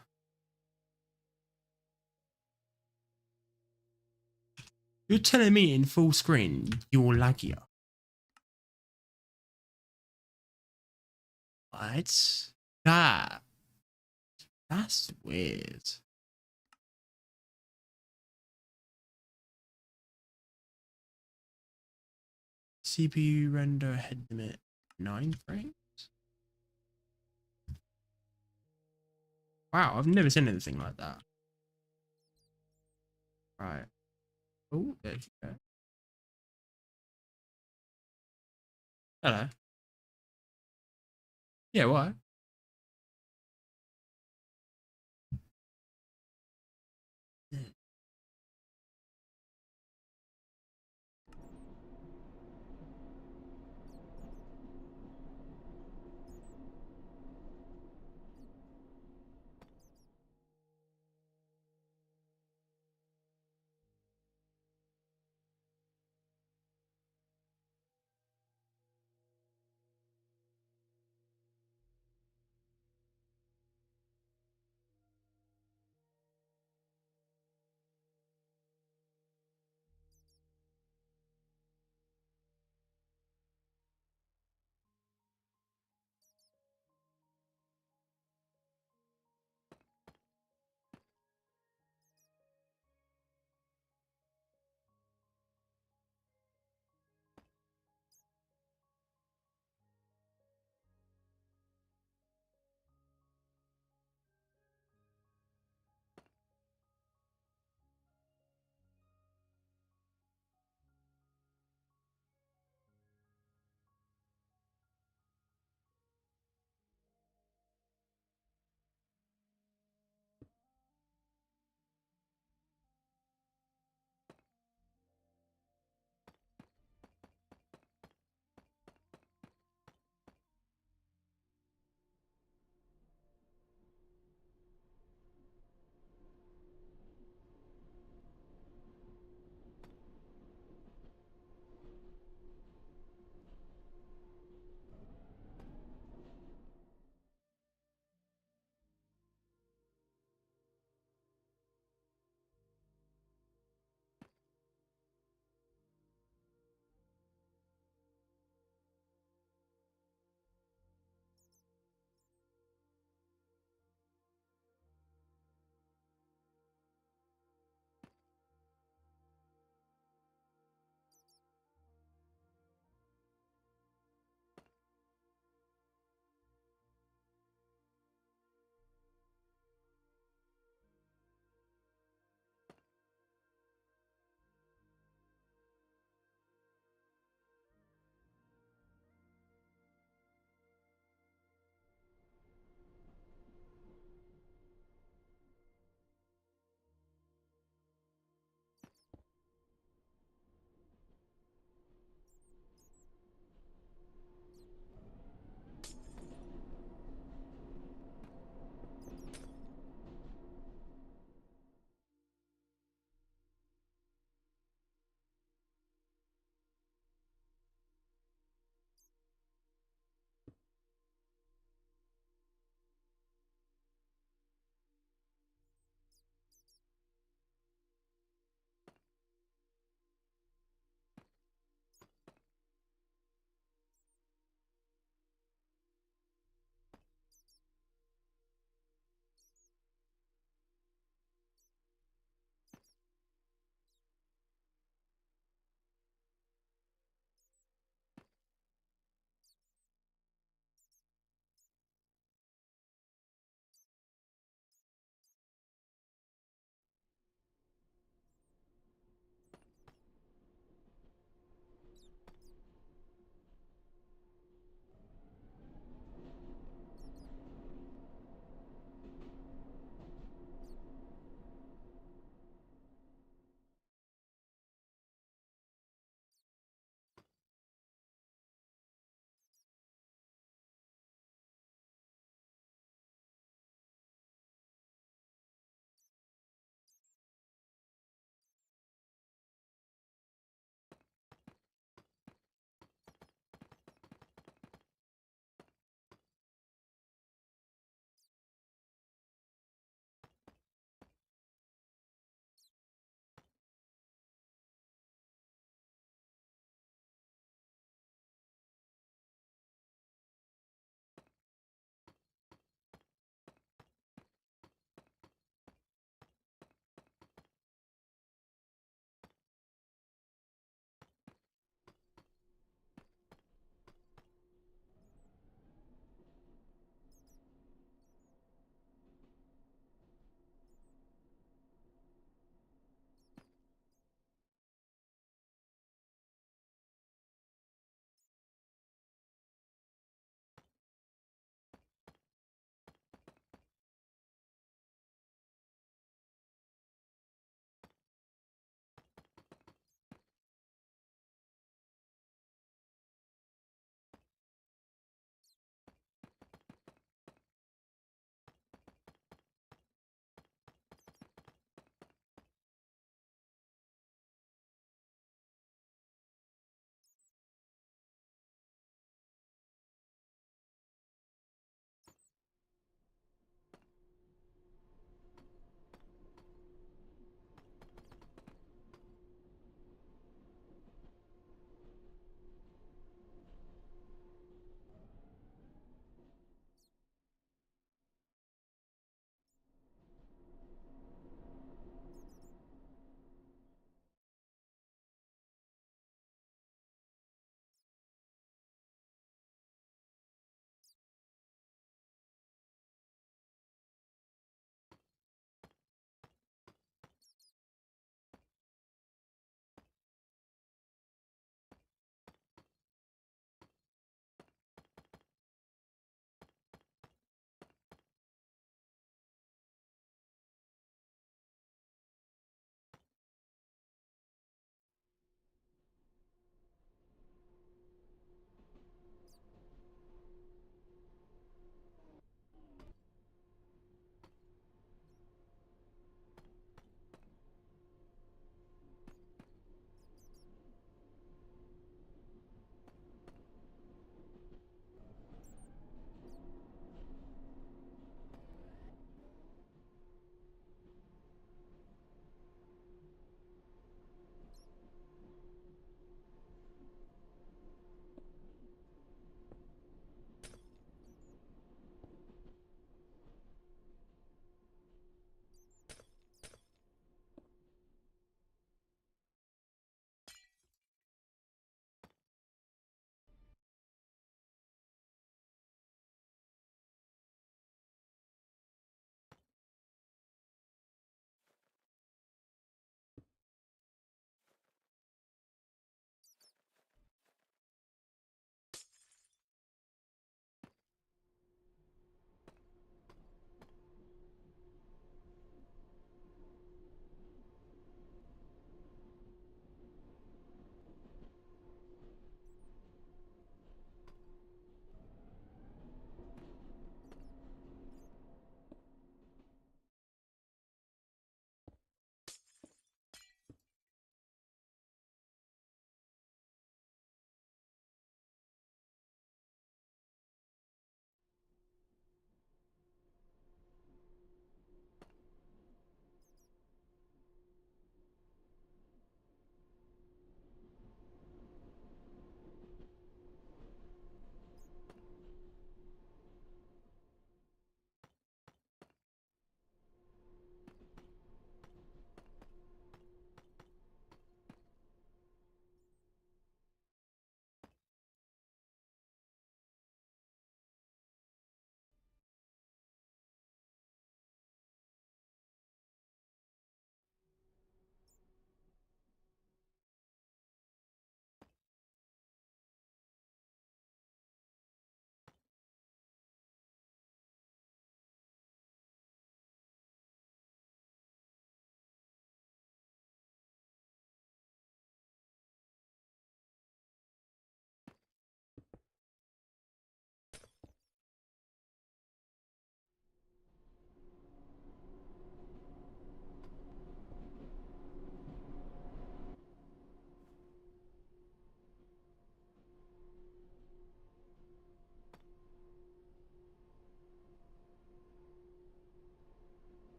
You're telling me in full screen you're laggier? What? That's weird. CPU render head limit 9 frames. Wow, I've never seen anything like that. Right. Oh, there you go. Hello. Yeah, why?